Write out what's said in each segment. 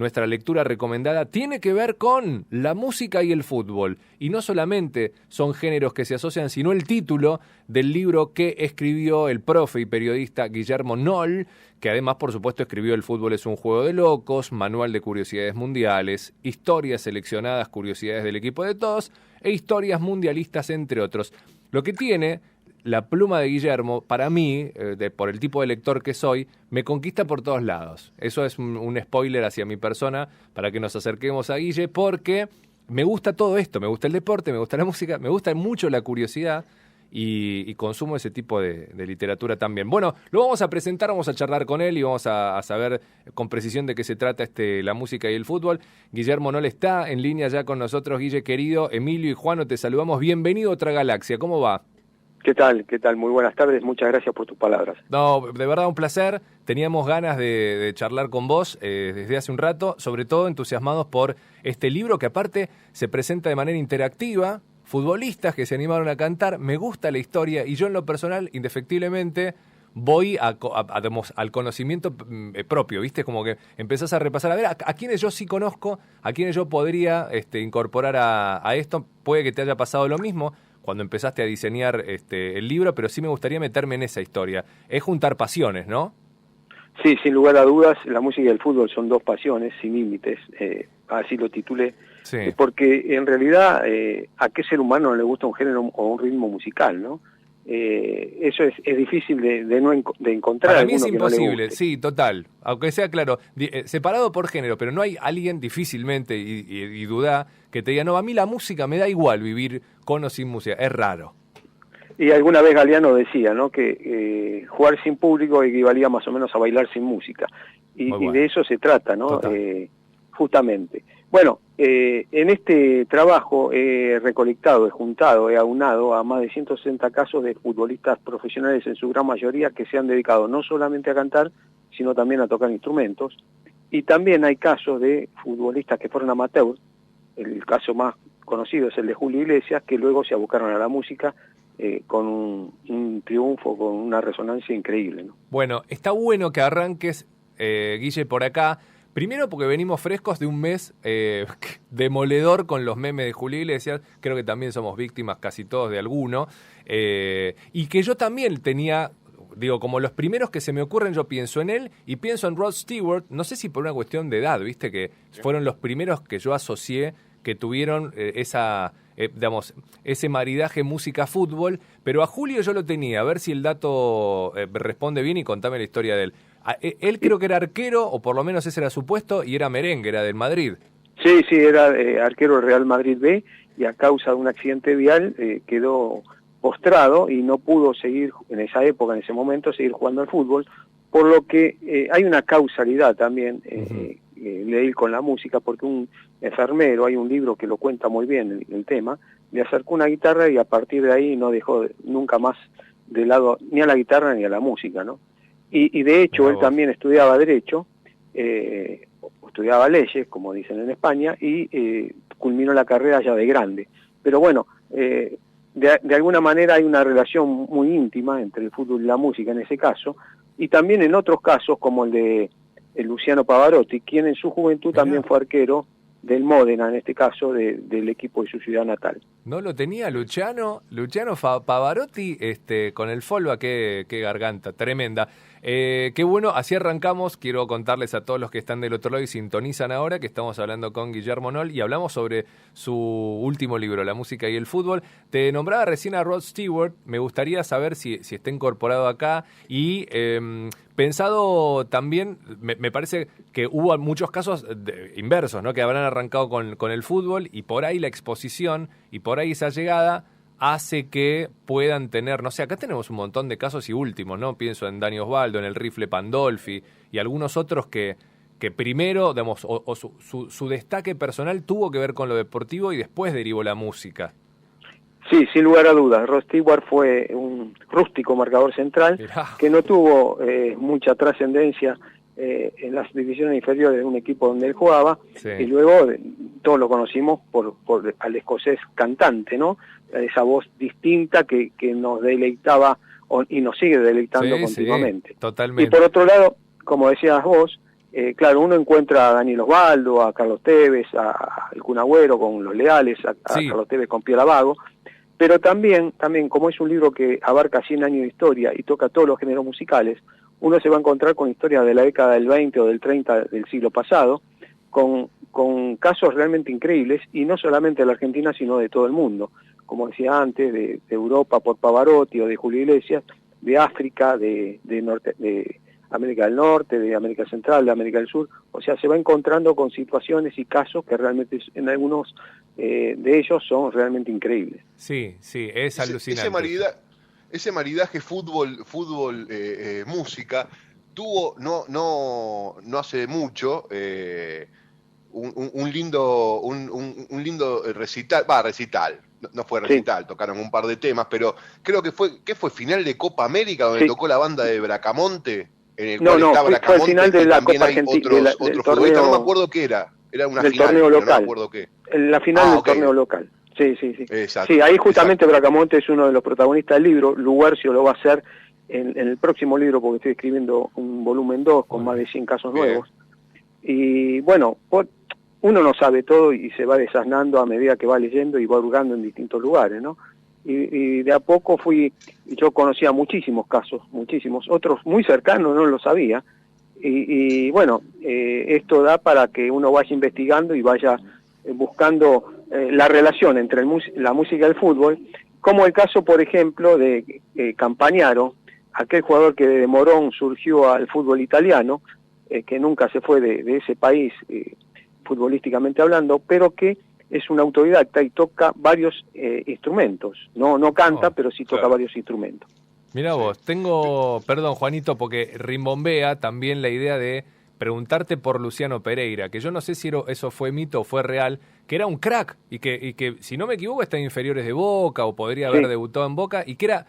nuestra lectura recomendada tiene que ver con la música y el fútbol. Y no solamente son géneros que se asocian, sino el título del libro que escribió el profe y periodista Guillermo Noll, que además, por supuesto, escribió El fútbol es un juego de locos, Manual de curiosidades mundiales, Historias seleccionadas, curiosidades del equipo de todos, e Historias mundialistas, entre otros. Lo que tiene la pluma de Guillermo, para mí, por el tipo de lector que soy, me conquista por todos lados. Eso es un spoiler hacia mi persona para que nos acerquemos a Guille, porque me gusta todo esto, me gusta el deporte, me gusta la música, me gusta mucho la curiosidad y consumo ese tipo de literatura también. Bueno, lo vamos a presentar, vamos a charlar con él y vamos a saber con precisión de qué se trata la música y el fútbol. Guillermo Noll está en línea ya con nosotros. Guille, querido, Emilio y Juano, te saludamos. Bienvenido a Otra Galaxia, ¿cómo va? ¿Qué tal? ¿Qué tal? Muy buenas tardes, muchas gracias por tus palabras. No, de verdad un placer, teníamos ganas de charlar con vos desde hace un rato, sobre todo entusiasmados por este libro que aparte se presenta de manera interactiva, futbolistas que se animaron a cantar, me gusta la historia y yo en lo personal, indefectiblemente, voy al conocimiento propio, ¿viste? Como que empezás a repasar, a ver, a quienes yo sí conozco, a quienes yo podría incorporar a esto, puede que te haya pasado lo mismo cuando empezaste a diseñar el libro, pero sí me gustaría meterme en esa historia. Es juntar pasiones, ¿no? Sí, sin lugar a dudas, la música y el fútbol son dos pasiones sin límites, así lo titulé, sí. Porque en realidad a qué ser humano no le gusta un género o un ritmo musical, ¿no? Eso es difícil de encontrar. Para mí es que imposible, no le guste. sí, total. Aunque sea claro, separado por género, pero no hay alguien difícilmente, y duda, que te diga, no, a mí la música me da igual vivir con o sin música, es raro. Y alguna vez Galeano decía, ¿no?, que jugar sin público equivalía más o menos a bailar sin música. Bueno. Y de eso se trata, ¿no? Justamente. Bueno, en este trabajo he recolectado, he juntado, he aunado a más de 160 casos de futbolistas profesionales, en su gran mayoría, que se han dedicado no solamente a cantar, sino también a tocar instrumentos. Y también hay casos de futbolistas que fueron amateurs. El caso más conocido es el de Julio Iglesias, que luego se abocaron a la música con un triunfo, con una resonancia increíble, ¿no? Bueno, está bueno que arranques, Guille, por acá. Primero porque venimos frescos de un mes demoledor con los memes de Julio Iglesias. Creo que también somos víctimas casi todos de alguno. Y que yo también tenía, digo, como los primeros que se me ocurren, yo pienso en él y pienso en Rod Stewart. No sé si por una cuestión de edad, viste, que fueron los primeros que yo asocié que tuvieron ese maridaje música-fútbol. Pero a Julio yo lo tenía. A ver si el dato responde bien y contame la historia de él. Él creo que era arquero, o por lo menos ese era su puesto, y era merengue, era del Madrid. Sí, era arquero del Real Madrid B, y a causa de un accidente vial quedó postrado y no pudo seguir, en esa época, en ese momento, seguir jugando al fútbol, por lo que hay una causalidad también de él con la música, porque un enfermero, hay un libro que lo cuenta muy bien el tema, le acercó una guitarra y a partir de ahí no dejó nunca más de lado ni a la guitarra ni a la música, ¿no? Y de hecho él también estudiaba Derecho, estudiaba leyes, como dicen en España, y culminó la carrera ya de grande. Pero bueno, de alguna manera hay una relación muy íntima entre el fútbol y la música en ese caso, y también en otros casos como el de Luciano Pavarotti, quien en su juventud también fue arquero del Módena, en este caso, del equipo de su ciudad natal. No lo tenía Luciano Pavarotti, con el Folva, qué garganta, tremenda. Qué bueno, así arrancamos. Quiero contarles a todos los que están del otro lado y sintonizan ahora que estamos hablando con Guillermo Noll y hablamos sobre su último libro, La música y el fútbol. Te nombraba recién a Rod Stewart, me gustaría saber si está incorporado acá y pensado también, me parece que hubo muchos casos inversos, ¿no?, que habrán arrancado con el fútbol y por ahí la exposición y por ahí esa llegada hace que puedan tener, no sé, acá tenemos un montón de casos y últimos, ¿no? Pienso en Dani Osvaldo, en el rifle Pandolfi y algunos otros que primero, digamos, su destaque personal tuvo que ver con lo deportivo y después derivó la música. Sí, sin lugar a dudas. Rod Stewart fue un rústico marcador central que no tuvo mucha trascendencia en las divisiones inferiores de un equipo donde él jugaba, y luego todos lo conocimos por al escocés cantante, ¿no? Esa voz distinta que nos deleitaba y nos sigue deleitando continuamente. Sí, totalmente. Y por otro lado, como decías vos, claro, uno encuentra a Daniel Osvaldo, a Carlos Tevez, al Kun Agüero con Los Leales, a Sí. Carlos Tevez con Piel Vago, pero también, como es un libro que abarca 100 años de historia y toca todos los géneros musicales, uno se va a encontrar con historias de la década del 20 o del 30 del siglo pasado, con casos realmente increíbles, y no solamente de la Argentina, sino de todo el mundo, como decía antes, de Europa por Pavarotti o de Julio Iglesias, de África, de América del Norte, de América Central, de América del Sur. O sea, se va encontrando con situaciones y casos que realmente en algunos de ellos son realmente increíbles. Sí, es alucinante. Ese maridaje fútbol música tuvo no hace mucho un lindo recital. No fue recital, sí. Tocaron un par de temas, pero creo que fue final de Copa América donde tocó la banda de Bracamonte, en el cual está Bracamonte, fue el final de la Copa Argentina, otros futbolistas, no me acuerdo qué era una del final, torneo local. No me acuerdo qué. La final del torneo local. Sí. Exacto, sí, ahí justamente Bracamonte es uno de los protagonistas del libro. Luguercio lo va a hacer en el próximo libro, porque estoy escribiendo un volumen 2 con más de 100 casos nuevos. Y bueno, uno no sabe todo y se va desasnando a medida que va leyendo y va hurgando en distintos lugares, ¿no? Y de a poco yo conocía muchísimos casos, muchísimos, otros muy cercanos no lo sabía, y bueno, esto da para que uno vaya investigando y vaya buscando la relación entre la música y el fútbol, como el caso, por ejemplo, de Campagnaro, aquel jugador que de Morón surgió al fútbol italiano, que nunca se fue de ese país, futbolísticamente hablando, pero que es un autodidacta y toca varios instrumentos. No canta, pero sí toca varios instrumentos. Mirá vos, perdón Juanito, porque rimbombea también la idea de preguntarte por Luciano Pereira, que yo no sé si eso fue mito o fue real, que era un crack y que si no me equivoco está en inferiores de Boca o podría haber debutado en Boca, y que era,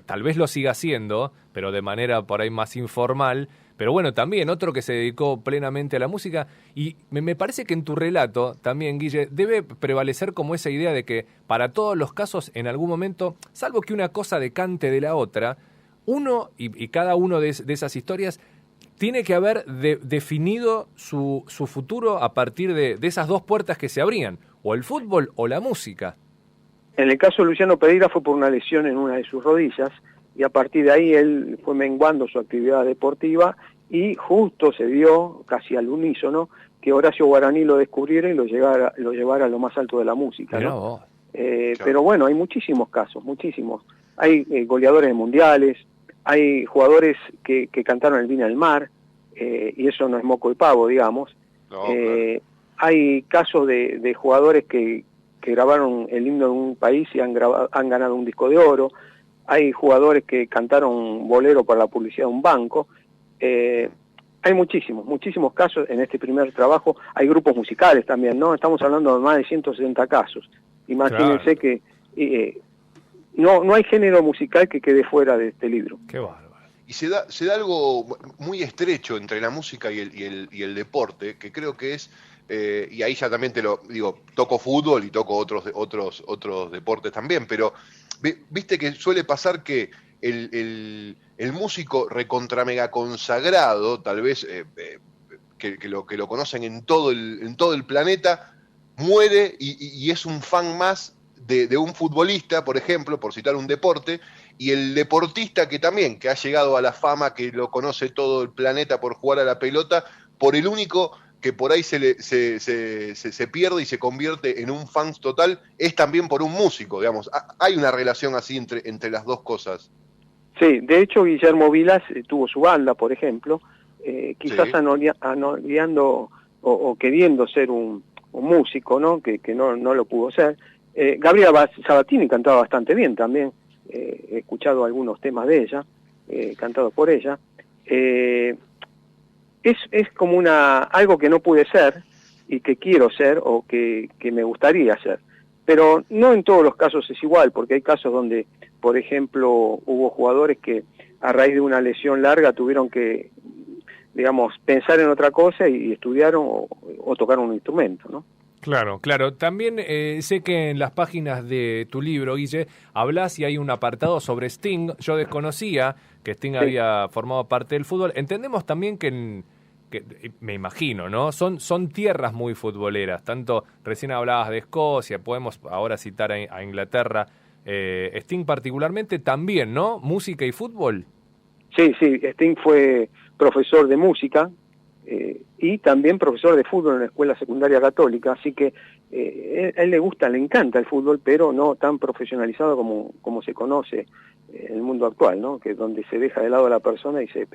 tal vez lo siga haciendo, pero de manera por ahí más informal. Pero bueno, también otro que se dedicó plenamente a la música, y me parece que en tu relato también, Guille, debe prevalecer como esa idea de que para todos los casos, en algún momento, salvo que una cosa decante de la otra, uno y cada uno de esas historias tiene que haber definido su futuro a partir de esas dos puertas que se abrían, o el fútbol o la música. En el caso de Luciano Pereira fue por una lesión en una de sus rodillas, y a partir de ahí él fue menguando su actividad deportiva, y justo se dio, casi al unísono, que Horacio Guaraní lo descubriera y lo llevara a lo más alto de la música, ¿no? Pero bueno, hay muchísimos casos, muchísimos. Hay goleadores de mundiales, hay jugadores que cantaron el Viña del Mar, y eso no es moco de pavo, digamos. No, claro. Hay casos de jugadores que grabaron el himno de un país y han ganado un disco de oro. Hay jugadores que cantaron bolero para la publicidad de un banco. Hay muchísimos casos en este primer trabajo. Hay grupos musicales también, ¿no? Estamos hablando de más de 160 casos. Imagínense que no hay género musical que quede fuera de este libro. Qué bárbaro. Y se da algo muy estrecho entre la música y el deporte, que creo que es, y ahí ya también te lo digo, toco fútbol y toco otros deportes también, pero viste que suele pasar que el músico recontra mega consagrado, tal vez que lo conocen en todo el planeta, muere y es un fan más de un futbolista, por ejemplo, por citar un deporte, y el deportista que ha llegado a la fama, que lo conoce todo el planeta por jugar a la pelota, por el único que por ahí se pierde y se convierte en un fan total, es también por un músico, digamos. Hay una relación así entre las dos cosas. Sí, de hecho Guillermo Vilas tuvo su banda, por ejemplo, quizás anoliando o queriendo ser un músico, ¿no? Que no lo pudo ser. Gabriela Sabatini cantaba bastante bien también, he escuchado algunos temas de ella, cantados por ella. Es como algo que no pude ser y que quiero ser o que me gustaría ser. Pero no en todos los casos es igual, porque hay casos donde, por ejemplo, hubo jugadores que a raíz de una lesión larga tuvieron que, digamos, pensar en otra cosa y estudiaron o tocaron un instrumento, ¿no? Claro. También sé que en las páginas de tu libro, Guille, hablas y hay un apartado sobre Sting. Yo desconocía que Sting había formado parte del fútbol. Entendemos también que que me imagino, ¿no? Son tierras muy futboleras, tanto recién hablabas de Escocia, podemos ahora citar a Inglaterra, Sting particularmente también, ¿no? Música y fútbol. Sí, Sting fue profesor de música y también profesor de fútbol en la escuela secundaria católica, así que a él le encanta el fútbol, pero no tan profesionalizado como se conoce en el mundo actual, ¿no? Que es donde se deja de lado a la persona y se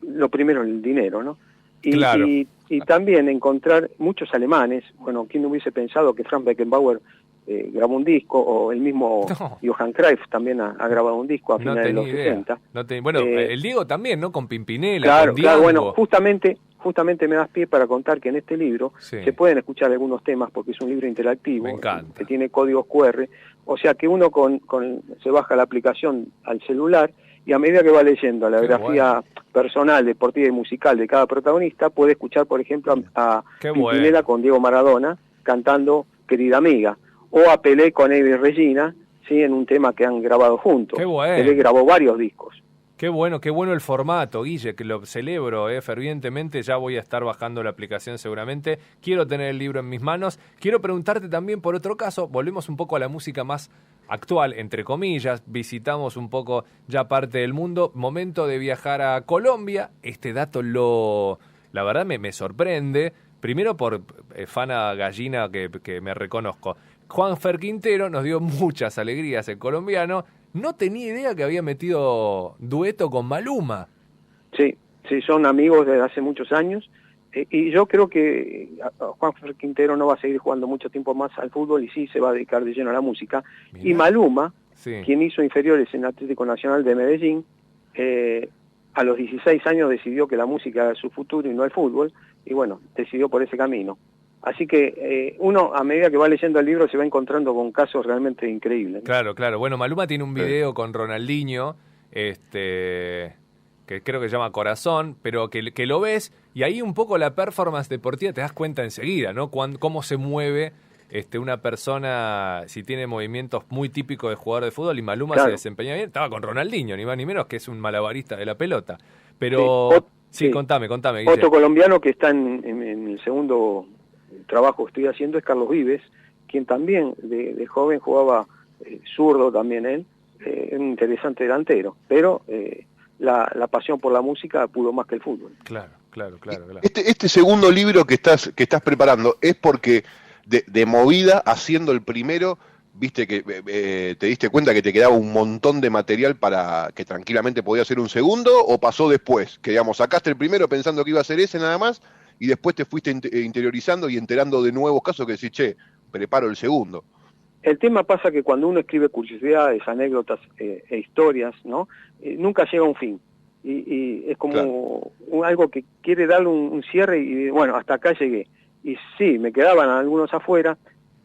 lo primero el dinero, ¿no? Claro. Y también encontrar muchos alemanes, bueno, ¿quién hubiese pensado que Franz Beckenbauer grabó un disco, o el mismo Johan Cruyff también ha grabado un disco a finales de los 60. Bueno, el Diego también, ¿no? Con Pimpinela, claro, con Diango. Bueno, justamente me das pie para contar que en este libro se pueden escuchar algunos temas porque es un libro interactivo que tiene códigos QR, o sea que uno se baja la aplicación al celular y a medida que va leyendo la biografía personal, deportiva y musical de cada protagonista, puede escuchar, por ejemplo, a Pimpinela con Diego Maradona cantando Querida Amiga, o a Pelé con Eddie Regina, ¿sí? En un tema que han grabado juntos. Qué bueno. Pelé grabó varios discos. Qué bueno el formato, Guille, que lo celebro fervientemente. Ya voy a estar bajando la aplicación seguramente. Quiero tener el libro en mis manos. Quiero preguntarte también por otro caso, volvemos un poco a la música más actual, entre comillas, visitamos un poco ya parte del mundo. Momento de viajar a Colombia. Este dato la verdad me sorprende. Primero por fana gallina que me reconozco. Juanfer Quintero nos dio muchas alegrías, el colombiano. No tenía idea que había metido dueto con Maluma. Sí, son amigos desde hace muchos años. Y yo creo que Juanfer Quintero no va a seguir jugando mucho tiempo más al fútbol y sí se va a dedicar de lleno a la música. Mirá. Y Maluma, quien hizo inferiores en Atlético Nacional de Medellín, a los 16 años decidió que la música era su futuro y no el fútbol, y bueno, decidió por ese camino. Así que uno, a medida que va leyendo el libro, se va encontrando con casos realmente increíbles, ¿no? Claro. Bueno, Maluma tiene un video con Ronaldinho, que creo que se llama Corazón, pero que lo ves, y ahí un poco la performance deportiva te das cuenta enseguida, ¿no? Cómo se mueve una persona, si tiene movimientos muy típicos de jugador de fútbol, y Maluma se desempeña bien. Estaba con Ronaldinho, ni más ni menos, que es un malabarista de la pelota. Pero, contame, Guille. Otro colombiano que está en el segundo trabajo que estoy haciendo es Carlos Vives, quien también de joven jugaba zurdo también él, un interesante delantero, pero la pasión por la música pudo más que el fútbol. Claro. Este segundo libro que estás preparando es porque de movida, haciendo el primero, viste que te diste cuenta que te quedaba un montón de material para que tranquilamente podía ser un segundo, o pasó después, que digamos, sacaste el primero pensando que iba a ser ese nada más, y después te fuiste interiorizando y enterando de nuevos casos que decís, che, preparo el segundo. El tema pasa que cuando uno escribe curiosidades, anécdotas e historias, ¿no? Nunca llega a un fin. Y es como algo que quiere darle un cierre y bueno, hasta acá llegué. Y sí, me quedaban algunos afuera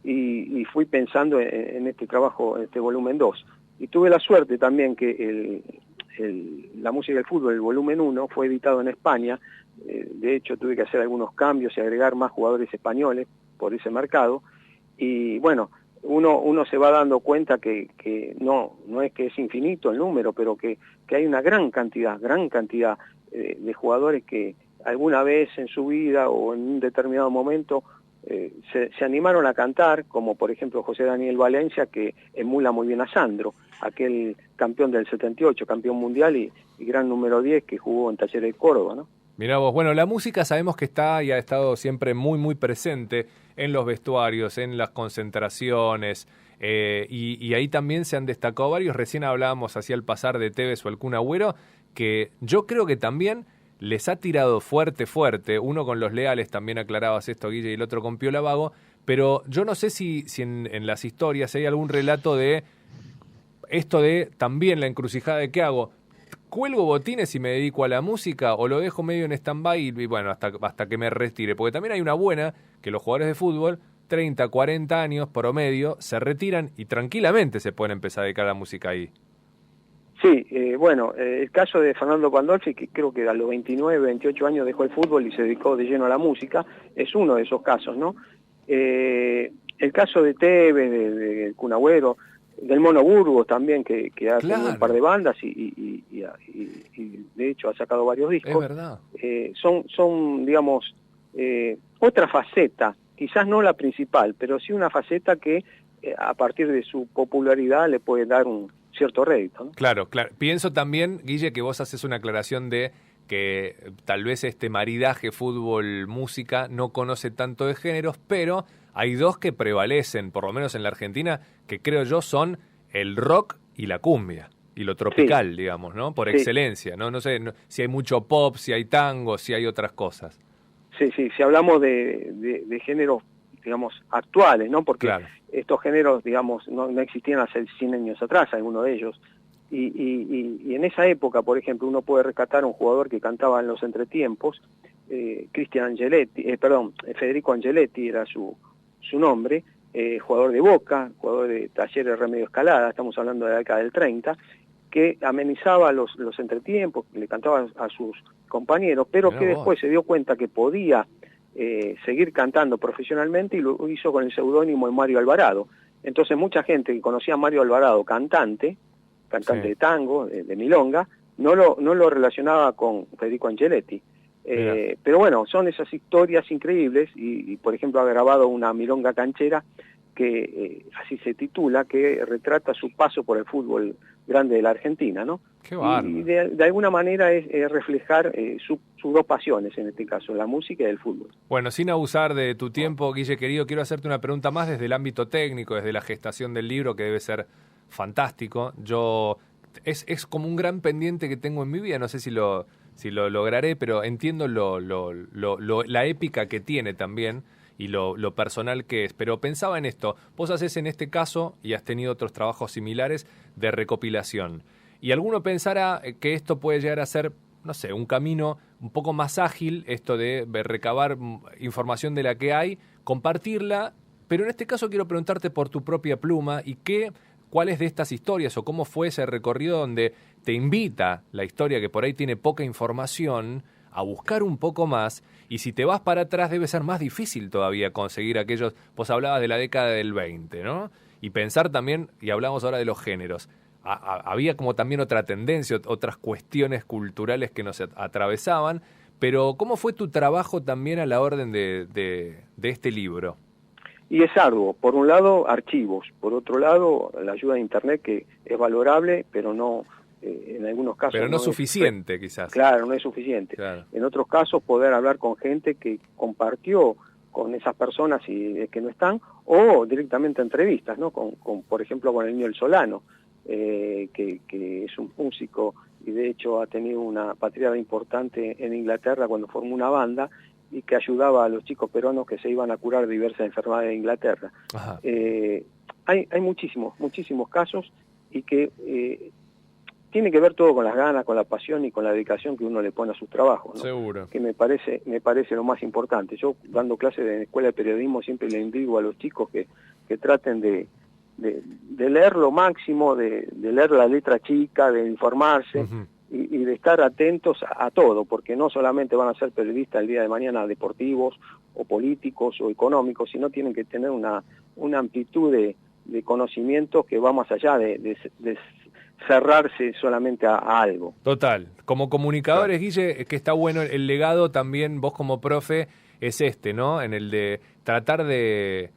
y fui pensando en este trabajo, en este volumen 2. Y tuve la suerte también que la música del fútbol, el volumen 1, fue editado en España. De hecho, tuve que hacer algunos cambios y agregar más jugadores españoles por ese mercado. Y bueno, uno se va dando cuenta que no es que es infinito el número, pero que hay una gran cantidad de jugadores que alguna vez en su vida o en un determinado momento se animaron a cantar, como por ejemplo José Daniel Valencia, que emula muy bien a Sandro, aquel campeón del 78, campeón mundial y gran número 10 que jugó en Talleres de Córdoba, ¿no? Mirá vos, bueno, la música sabemos que está y ha estado siempre muy, muy presente en los vestuarios, en las concentraciones, y ahí también se han destacado varios. Recién hablábamos hacia el pasar de Tevez o el Kun Agüero, que yo creo que también les ha tirado fuerte, uno con los Leales, también aclarabas esto, Guille, y el otro con Piola Vago, pero yo no sé si en las historias hay algún relato de esto de también la encrucijada de ¿qué hago? ¿Cuelgo botines y me dedico a la música o lo dejo medio en stand-by y bueno, hasta que me retire? Porque también hay una buena, que los jugadores de fútbol, 30, 40 años promedio, se retiran y tranquilamente se pueden empezar a dedicar a la música ahí. Sí, bueno, el caso de Fernando Pandolfi, que creo que a los 29, 28 años dejó el fútbol y se dedicó de lleno a la música, es uno de esos casos, ¿no? El caso de Tevez, de Kun Agüero, del Mono Burgos también, que ha tenido Claro. un par de bandas y de hecho ha sacado varios discos. Es verdad. Son digamos, otra faceta, quizás no la principal, pero sí una faceta que a partir de su popularidad le puede dar un cierto rédito, ¿no? Claro, claro. Pienso también, Guille, que vos haces una aclaración de que tal vez este maridaje fútbol-música no conoce tanto de géneros, pero hay dos que prevalecen, por lo menos en la Argentina, que creo yo son el rock y la cumbia, y lo tropical, digamos, ¿no? Por excelencia, ¿no? No sé si hay mucho pop, si hay tango, si hay otras cosas. Sí, si hablamos de géneros, digamos, actuales, ¿no? Porque claro. Estos géneros, digamos, no existían hace 100 años atrás, algunos de ellos. Y en esa época, por ejemplo, uno puede rescatar a un jugador que cantaba en los entretiempos, Federico Angeletti era su nombre, jugador de Boca, jugador de Talleres Remedio Escalada, estamos hablando de la década del 30, que amenizaba los entretiempos, le cantaba a sus compañeros, pero que después se dio cuenta que podía seguir cantando profesionalmente y lo hizo con el seudónimo de Mario Alvarado. Entonces mucha gente que conocía a Mario Alvarado cantante de tango, de milonga, no lo relacionaba con Federico Angeletti. Pero bueno, son esas historias increíbles y por ejemplo ha grabado una milonga canchera que así se titula, que retrata su paso por el fútbol grande de la Argentina, ¿no? Qué bárbaro. Y de alguna manera es reflejar sus dos pasiones, en este caso, la música y el fútbol. Bueno, sin abusar de tu tiempo, Guille querido, quiero hacerte una pregunta más desde el ámbito técnico, desde la gestación del libro, que debe ser fantástico. Es como un gran pendiente que tengo en mi vida, no sé si lo lograré, pero entiendo la épica que tiene también y lo personal que es. Pero pensaba en esto, vos haces en este caso, y has tenido otros trabajos similares, de recopilación. Y alguno pensará que esto puede llegar a ser, no sé, un camino un poco más ágil, esto de recabar información de la que hay, compartirla, pero en este caso quiero preguntarte por tu propia pluma y cuáles de estas historias o cómo fue ese recorrido donde te invita la historia, que por ahí tiene poca información, a buscar un poco más, y si te vas para atrás debe ser más difícil todavía conseguir aquellos. Vos hablabas de la década del 20, ¿no? Y pensar también, y hablamos ahora de los géneros, había como también otra tendencia, otras cuestiones culturales que nos atravesaban, pero ¿cómo fue tu trabajo también a la orden de este libro? Y es arduo, por un lado archivos, por otro lado la ayuda de internet, que es valorable, pero no, en algunos casos... Pero no es suficiente, quizás. Claro, no es suficiente. Claro. En otros casos poder hablar con gente que compartió con esas personas y que no están, o directamente entrevistas, ¿no? Por ejemplo, con el Niño El Solano, que es un músico y de hecho ha tenido una patriada importante en Inglaterra cuando formó una banda y que ayudaba a los chicos peruanos que se iban a curar de diversas enfermedades de Inglaterra. Hay muchísimos casos y que tiene que ver todo con las ganas, con la pasión y con la dedicación que uno le pone a sus trabajos, ¿no? Seguro. Que me parece lo más importante. Yo, dando clases en escuela de periodismo, siempre le digo a los chicos que traten de leer lo máximo, de leer la letra chica, de informarse, uh-huh, y de estar atentos a todo, porque no solamente van a ser periodistas el día de mañana deportivos o políticos o económicos, sino tienen que tener una amplitud de conocimientos que va más allá de cerrarse solamente a algo. Total. Como comunicadores, Guille, que está bueno el legado también, vos como profe, es ¿no? En el de tratar de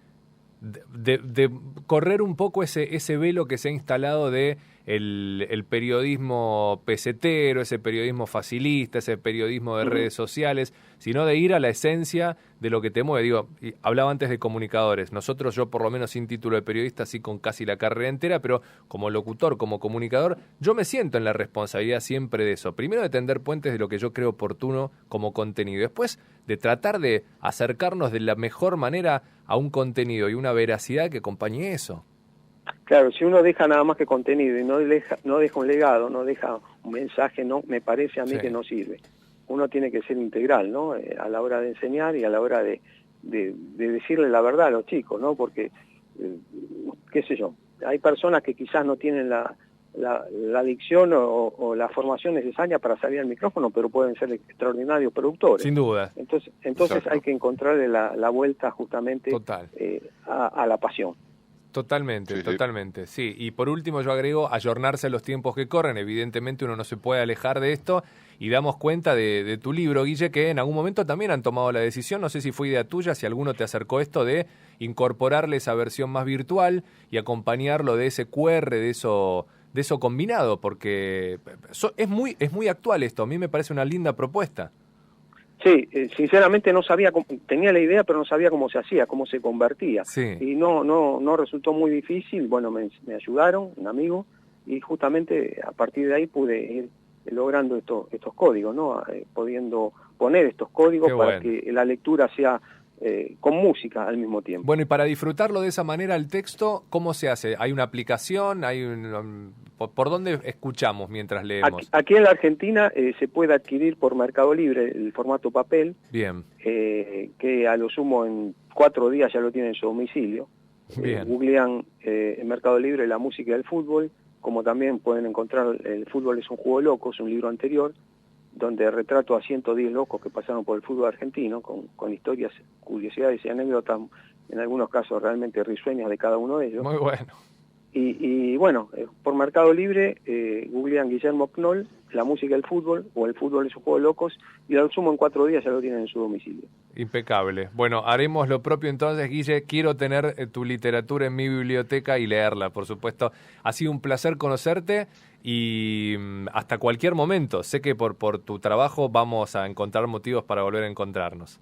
correr un poco ese velo que se ha instalado de el periodismo pesetero, ese periodismo facilista, ese periodismo de redes sociales, sino de ir a la esencia de lo que te mueve. Digo, hablaba antes de comunicadores. Nosotros, yo por lo menos sin título de periodista, sí con casi la carrera entera, pero como locutor, como comunicador, yo me siento en la responsabilidad siempre de eso. Primero de tender puentes de lo que yo creo oportuno como contenido. Después de tratar de acercarnos de la mejor manera a un contenido y una veracidad que acompañe eso. Claro, si uno deja nada más que contenido y no deja un legado, no deja un mensaje, no, me parece a mí que no sirve. Uno tiene que ser integral, ¿no? A la hora de enseñar y a la hora de decirle la verdad a los chicos, ¿no? Porque, qué sé yo, hay personas que quizás no tienen la dicción o la formación necesaria para salir al micrófono, pero pueden ser extraordinarios productores. Sin duda. Entonces hay que encontrarle la vuelta justamente a la pasión. Totalmente, Sí, sí. totalmente, sí. Y por último yo agrego ayornarse a los tiempos que corren. Evidentemente uno no se puede alejar de esto y damos cuenta de tu libro, Guille, que en algún momento también han tomado la decisión, no sé si fue idea tuya, si alguno te acercó esto, de incorporarle esa versión más virtual y acompañarlo de ese QR, de eso combinado, porque es muy actual esto. A mí me parece una linda propuesta. Sí, sinceramente no sabía, tenía la idea, pero no sabía cómo se hacía, cómo se convertía. Sí. Y no resultó muy difícil. Bueno, me ayudaron, un amigo, y justamente a partir de ahí pude ir logrando estos códigos, ¿no? Pudiendo poner estos códigos Qué para bueno. que la lectura sea con música al mismo tiempo. Bueno, y para disfrutarlo de esa manera el texto, ¿cómo se hace? ¿Hay una aplicación? ¿Por dónde escuchamos mientras leemos? Aquí en la Argentina se puede adquirir por Mercado Libre el formato papel, Bien, que a lo sumo en 4 días ya lo tienen en su domicilio. bien. Googlean en Mercado Libre la música del fútbol, como también pueden encontrar El fútbol es un juego de locos, un libro anterior, donde retrato a 110 locos que pasaron por el fútbol argentino, con historias, curiosidades y anécdotas, en algunos casos realmente risueñas de cada uno de ellos. Muy bueno. Y bueno, por Mercado Libre, googlean Guillermo Knoll, la música del fútbol, o El fútbol es un juego de locos, y al sumo en 4 días ya lo tienen en su domicilio. Impecable. Bueno, haremos lo propio entonces, Guille. Quiero tener tu literatura en mi biblioteca y leerla, por supuesto. Ha sido un placer conocerte y hasta cualquier momento. Sé que por tu trabajo vamos a encontrar motivos para volver a encontrarnos.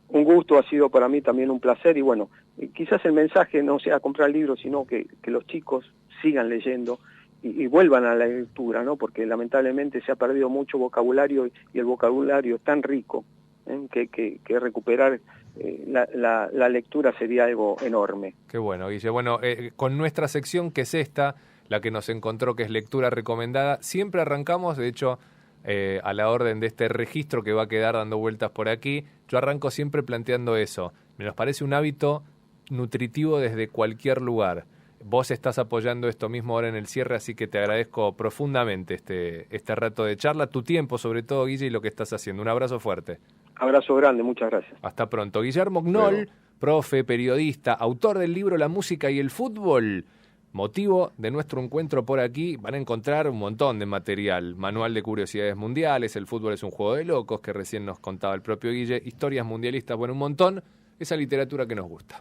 Un gusto, ha sido para mí también un placer, y bueno, quizás el mensaje no sea comprar libros, sino que los chicos sigan leyendo y vuelvan a la lectura, ¿no? Porque lamentablemente se ha perdido mucho vocabulario, y el vocabulario es tan rico, que recuperar la lectura sería algo enorme. Qué bueno, Guille. Bueno, con nuestra sección, que es esta, la que nos encontró, que es lectura recomendada, siempre arrancamos, de hecho, a la orden de este registro que va a quedar dando vueltas por aquí, yo arranco siempre planteando eso. Me nos parece un hábito nutritivo desde cualquier lugar. Vos estás apoyando esto mismo ahora en el cierre, así que te agradezco profundamente este rato de charla, tu tiempo sobre todo, Guille, y lo que estás haciendo. Un abrazo fuerte. Abrazo grande, muchas gracias. Hasta pronto. Guillermo Knoll, Luego. profe, periodista, autor del libro La música y el fútbol. Motivo de nuestro encuentro por aquí, van a encontrar un montón de material. Manual de curiosidades mundiales, El fútbol es un juego de locos, que recién nos contaba el propio Guille, historias mundialistas, bueno, un montón, esa literatura que nos gusta.